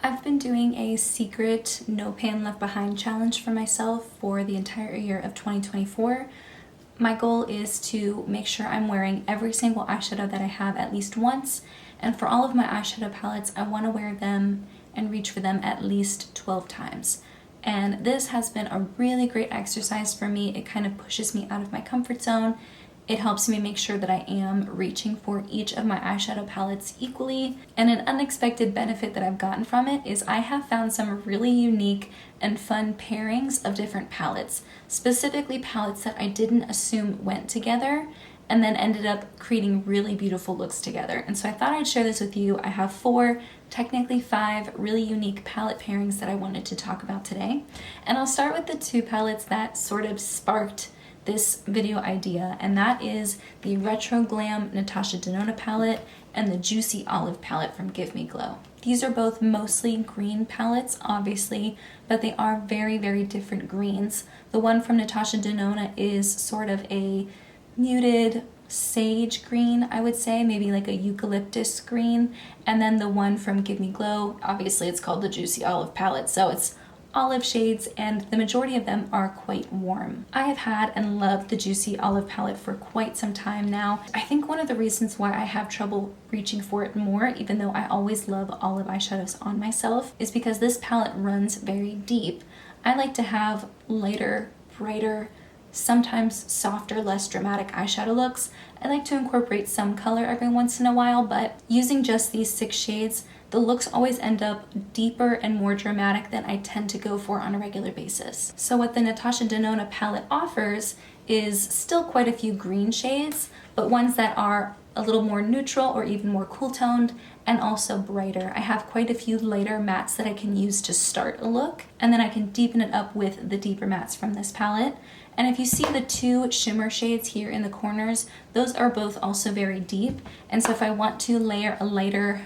I've been doing a secret no pan left behind challenge for myself for the entire year of 2024. My goal is to make sure I'm wearing every single eyeshadow that I have at least once, and for all of my eyeshadow palettes, I want to wear them and reach for them at least 12 times. And this has been a really great exercise for me. It kind of pushes me out of my comfort zone. It helps me make sure that I am reaching for each of my eyeshadow palettes equally. And an unexpected benefit that I've gotten from it is I have found some really unique and fun pairings of different palettes, specifically palettes that I didn't assume went together and then ended up creating really beautiful looks together. And so I thought I'd share this with you. I have 4, technically 5 really unique palette pairings that I wanted to talk about today. And I'll start with the 2 palettes that sort of sparked this video idea, and that is the Retro Glam Natasha Denona palette and the Juicy Olive palette from Give Me Glow. These are both mostly green palettes, obviously, but they are very, very different greens. The one from Natasha Denona is sort of a muted sage green, I would say, maybe like a eucalyptus green, and then the one from Give Me Glow, obviously it's called the Juicy Olive palette, so it's olive shades, and the majority of them are quite warm. I have had and loved the Juicy Olive palette for quite some time now. I think one of the reasons why I have trouble reaching for it more, even though I always love olive eyeshadows on myself, is because this palette runs very deep. I like to have lighter, brighter, sometimes softer, less dramatic eyeshadow looks. I like to incorporate some color every once in a while, but using just these 6 shades, the looks always end up deeper and more dramatic than I tend to go for on a regular basis. So what the Natasha Denona palette offers is still quite a few green shades, but ones that are a little more neutral or even more cool toned and also brighter. I have quite a few lighter mattes that I can use to start a look, and then I can deepen it up with the deeper mattes from this palette. And if you see the 2 shimmer shades here in the corners, those are both also very deep. And so if I want to layer a lighter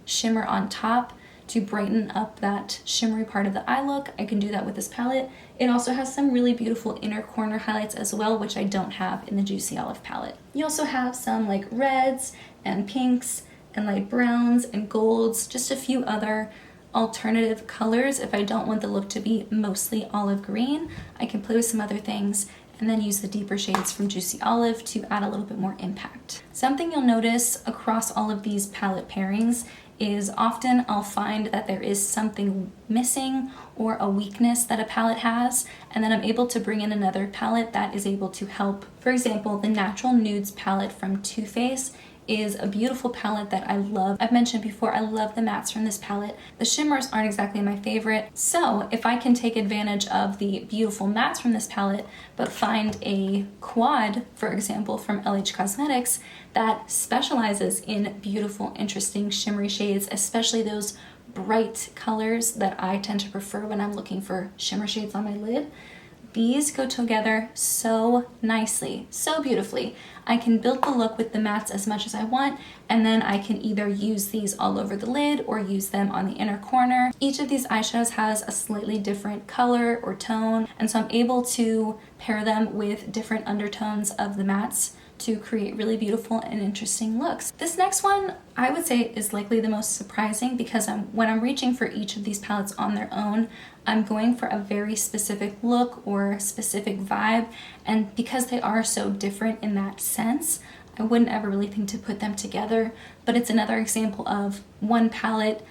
shimmer on top to brighten up that shimmery part of the eye look, I can do that with this palette. It also has some really beautiful inner corner highlights as well, which I don't have in the Juicy Olive palette. You also have some like reds and pinks and light browns and golds, just a few other alternative colors. If I don't want the look to be mostly olive green, I can play with some other things and then use the deeper shades from Juicy Olive to add a little bit more impact. Something you'll notice across all of these palette pairings is often I'll find that there is something missing or a weakness that a palette has, and then I'm able to bring in another palette that is able to help. For example, the Natural Nudes palette from Too Faced is a beautiful palette that I love. I've mentioned before, I love the mattes from this palette. The shimmers aren't exactly my favorite, so if I can take advantage of the beautiful mattes from this palette, but find a quad, for example, from LH Cosmetics that specializes in beautiful, interesting shimmery shades, especially those bright colors that I tend to prefer when I'm looking for shimmer shades on my lid. These go together so nicely, so beautifully. I can build the look with the mattes as much as I want, and then I can either use these all over the lid or use them on the inner corner. Each of these eyeshadows has a slightly different color or tone, and so I'm able to pair them with different undertones of the mattes to create really beautiful and interesting looks. This next one, I would say, is likely the most surprising because when I'm reaching for each of these palettes on their own, I'm going for a very specific look or specific vibe, and because they are so different in that sense, I wouldn't ever really think to put them together, but it's another example of one palette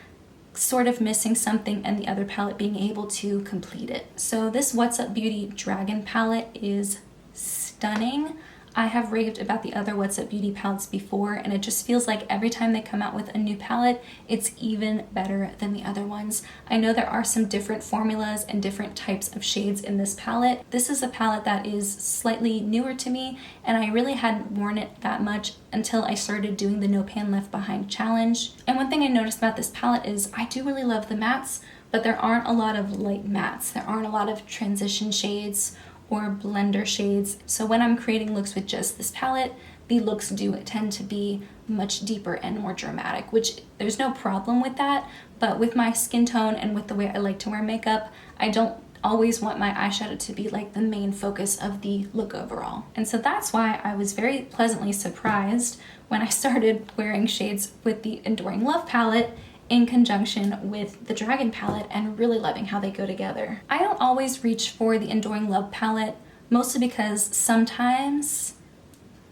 sort of missing something and the other palette being able to complete it. So this What's Up Beauty Dragon palette is stunning. I have raved about the other What's Up Beauty palettes before, and it just feels like every time they come out with a new palette, it's even better than the other ones. I know there are some different formulas and different types of shades in this palette. This is a palette that is slightly newer to me, and I really hadn't worn it that much until I started doing the No Pan Left Behind challenge. And one thing I noticed about this palette is I do really love the mattes, but there aren't a lot of light mattes. There aren't a lot of transition shades or blender shades. So when I'm creating looks with just this palette, the looks do tend to be much deeper and more dramatic, which there's no problem with that, but with my skin tone and with the way I like to wear makeup, I don't always want my eyeshadow to be like the main focus of the look overall. And so that's why I was very pleasantly surprised when I started wearing shades with the Enduring Love palette in conjunction with the Dragon palette and really loving how they go together. I don't always reach for the Enduring Love palette, mostly because sometimes,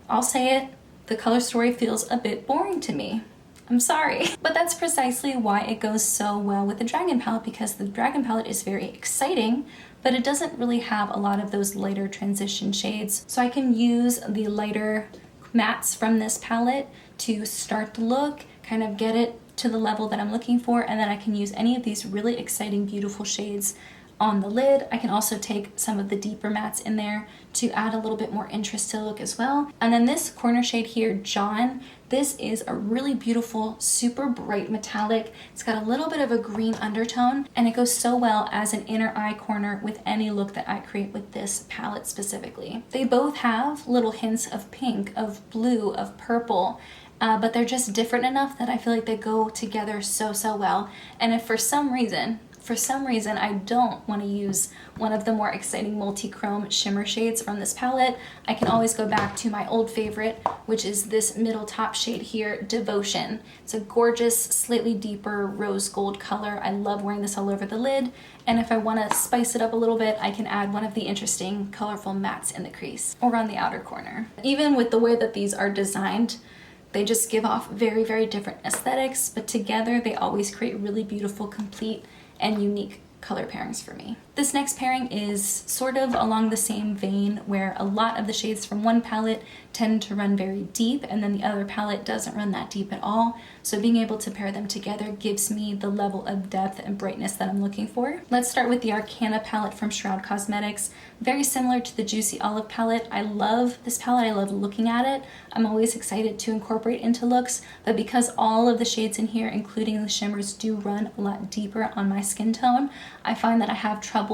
I'll say it, the color story feels a bit boring to me. I'm sorry. But that's precisely why it goes so well with the Dragon palette, because the Dragon palette is very exciting, but it doesn't really have a lot of those lighter transition shades. So I can use the lighter mattes from this palette to start the look, kind of get it to the level that I'm looking for, and then I can use any of these really exciting, beautiful shades on the lid. I can also take some of the deeper mattes in there to add a little bit more interest to the look as well. And then this corner shade here, John, this is a really beautiful, super bright metallic. It's got a little bit of a green undertone, and it goes so well as an inner eye corner with any look that I create with this palette specifically. They both have little hints of pink, of blue, of purple, but they're just different enough that I feel like they go together so well. And if for some reason I don't want to use one of the more exciting multi-chrome shimmer shades from this palette, I can always go back to my old favorite, which is this middle top shade here, Devotion. It's a gorgeous, slightly deeper rose gold color. I love wearing this all over the lid, and if I want to spice it up a little bit, I can add one of the interesting colorful mattes in the crease or on the outer corner. Even with the way that these are designed, they just give off very different aesthetics, but together they always create really beautiful, complete, and unique color pairings for me. This next pairing is sort of along the same vein, where a lot of the shades from one palette tend to run very deep, and then the other palette doesn't run that deep at all. So being able to pair them together gives me the level of depth and brightness that I'm looking for. Let's start with the Arcana palette from Shroud Cosmetics. Very similar to the Juicy Olive palette. I love this palette, I love looking at it. I'm always excited to incorporate into looks, but because all of the shades in here, including the shimmers, do run a lot deeper on my skin tone, I find that I have trouble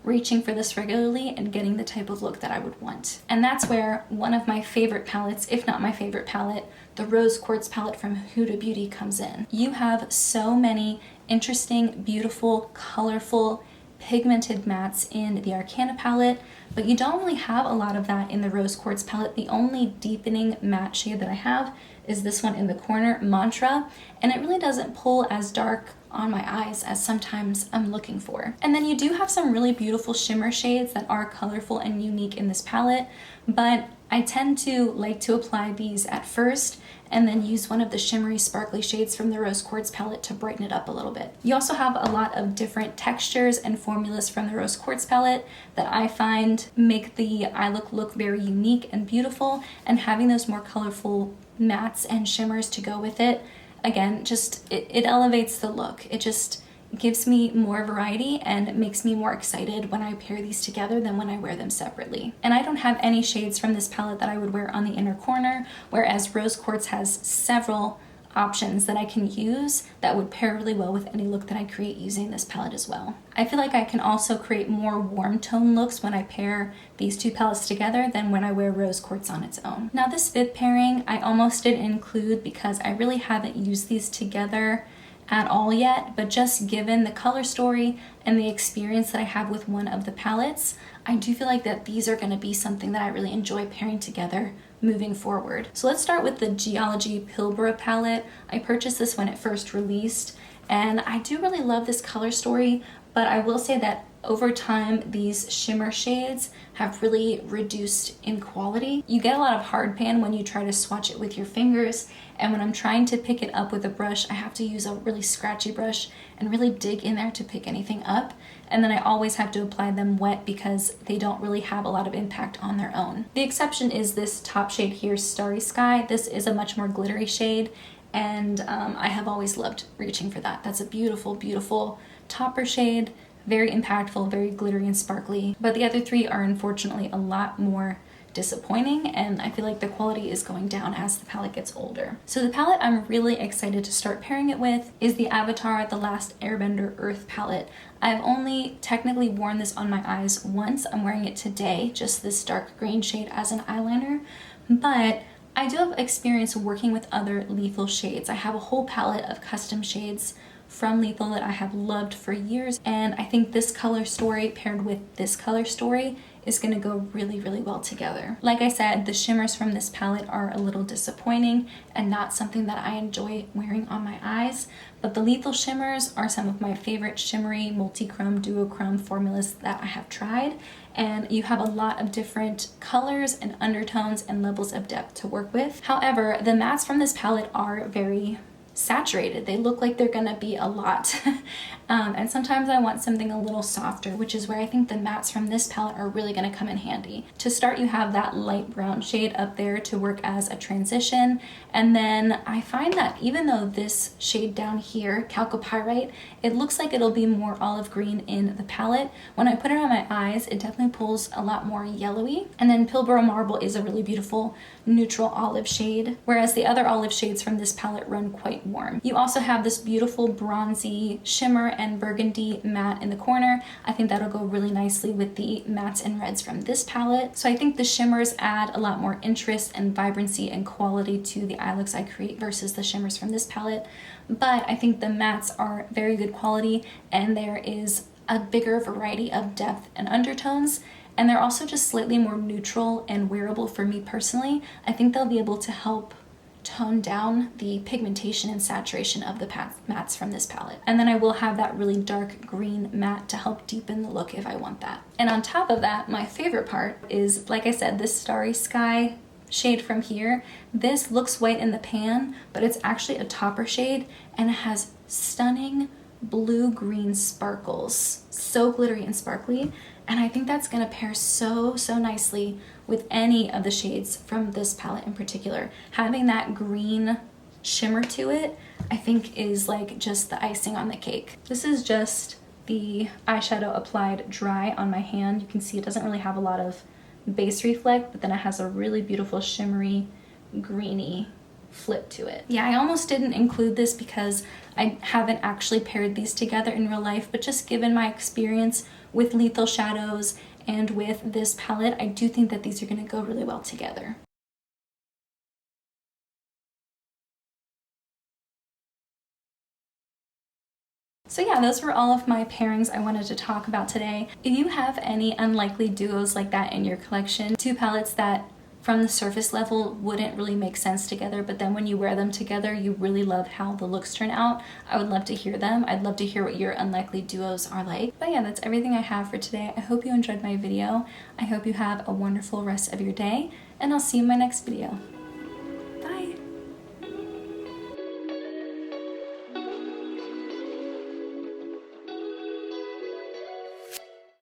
reaching for this regularly and getting the type of look that I would want. And that's where one of my favorite palettes, if not my favorite palette, the Rose Quartz palette from Huda Beauty, comes in. You have so many interesting, beautiful, colorful, pigmented mattes in the Arcana palette, but you don't really have a lot of that in the Rose Quartz palette. The only deepening matte shade that I have is this one in the corner, Mantra, and it really doesn't pull as dark on my eyes as sometimes I'm looking for. And then you do have some really beautiful shimmer shades that are colorful and unique in this palette, but I tend to like to apply these at first and then use one of the shimmery sparkly shades from the Rose Quartz palette to brighten it up a little bit. You also have a lot of different textures and formulas from the Rose Quartz palette that I find make the eye look very unique and beautiful, and having those more colorful mattes and shimmers to go with it, again, just it elevates the look. It just gives me more variety and makes me more excited when I pair these together than when I wear them separately. And I don't have any shades from this palette that I would wear on the inner corner, whereas Rose Quartz has several options that I can use that would pair really well with any look that I create using this palette as well. I feel like I can also create more warm tone looks when I pair these two palettes together than when I wear Rose Quartz on its own. Now this fifth pairing I almost didn't include because I really haven't used these together at all yet, but just given the color story and the experience that I have with one of the palettes, I do feel like that these are going to be something that I really enjoy pairing together moving forward. So let's start with the Geologie Pilbara palette. I purchased this when it first released, and I do really love this color story, but I will say that over time these shimmer shades have really reduced in quality. You get a lot of hard pan when you try to swatch it with your fingers, and when I'm trying to pick it up with a brush, I have to use a really scratchy brush and really dig in there to pick anything up, and then I always have to apply them wet because they don't really have a lot of impact on their own. The exception is this top shade here, Starry Sky. This is a much more glittery shade, and I have always loved reaching for that. That's a beautiful topper shade, very impactful, very glittery and sparkly, but the other three are unfortunately a lot more disappointing, and I feel like the quality is going down as the palette gets older. So the palette I'm really excited to start pairing it with is the Avatar The Last Airbender Earth palette. I've only technically worn this on my eyes once. I'm wearing it today, just this dark green shade as an eyeliner, but I do have experience working with other Lethal shades. I have a whole palette of custom shades from Lethal that I have loved for years, and I think this color story paired with this color story is going to go really, really well together. Like I said, the shimmers from this palette are a little disappointing and not something that I enjoy wearing on my eyes, but the Lethal shimmers are some of my favorite shimmery multi-chrome duochrome formulas that I have tried, and you have a lot of different colors and undertones and levels of depth to work with. However, the mattes from this palette are very saturated. They look like they're gonna be a lot. And sometimes I want something a little softer, which is where I think the mattes from this palette are really gonna come in handy. To start, you have that light brown shade up there to work as a transition. And then I find that even though this shade down here, chalcopyrite, it looks like it'll be more olive green in the palette, when I put it on my eyes, it definitely pulls a lot more yellowy. And then Pilbara Marble is a really beautiful neutral olive shade, whereas the other olive shades from this palette run quite warm. You also have this beautiful bronzy shimmer and burgundy matte in the corner. I think that'll go really nicely with the mattes and reds from this palette. So I think the shimmers add a lot more interest and vibrancy and quality to the eye looks I create versus the shimmers from this palette. But I think the mattes are very good quality, and there is a bigger variety of depth and undertones, and they're also just slightly more neutral and wearable for me personally. I think they'll be able to help tone down the pigmentation and saturation of the mattes from this palette. And then I will have that really dark green matte to help deepen the look if I want that. And on top of that, my favorite part is, like I said, this Starry Sky shade from here. This looks white in the pan, but it's actually a topper shade, and it has stunning blue-green sparkles. So glittery and sparkly. And I think that's gonna pair so nicely with any of the shades from this palette in particular. Having that green shimmer to it, I think is like just the icing on the cake. This is just the eyeshadow applied dry on my hand. You can see it doesn't really have a lot of base reflect, but then it has a really beautiful shimmery, greeny flip to it. Yeah, I almost didn't include this because I haven't actually paired these together in real life, but just given my experience with Lethal shadows and with this palette, I do think that these are going to go really well together. So yeah, those were all of my pairings I wanted to talk about today. If you have any unlikely duos like that in your collection, two palettes that from the surface level wouldn't really make sense together, but then when you wear them together, you really love how the looks turn out, I would love to hear them. I'd love to hear what your unlikely duos are like. But yeah, that's everything I have for today. I hope you enjoyed my video. I hope you have a wonderful rest of your day, and I'll see you in my next video.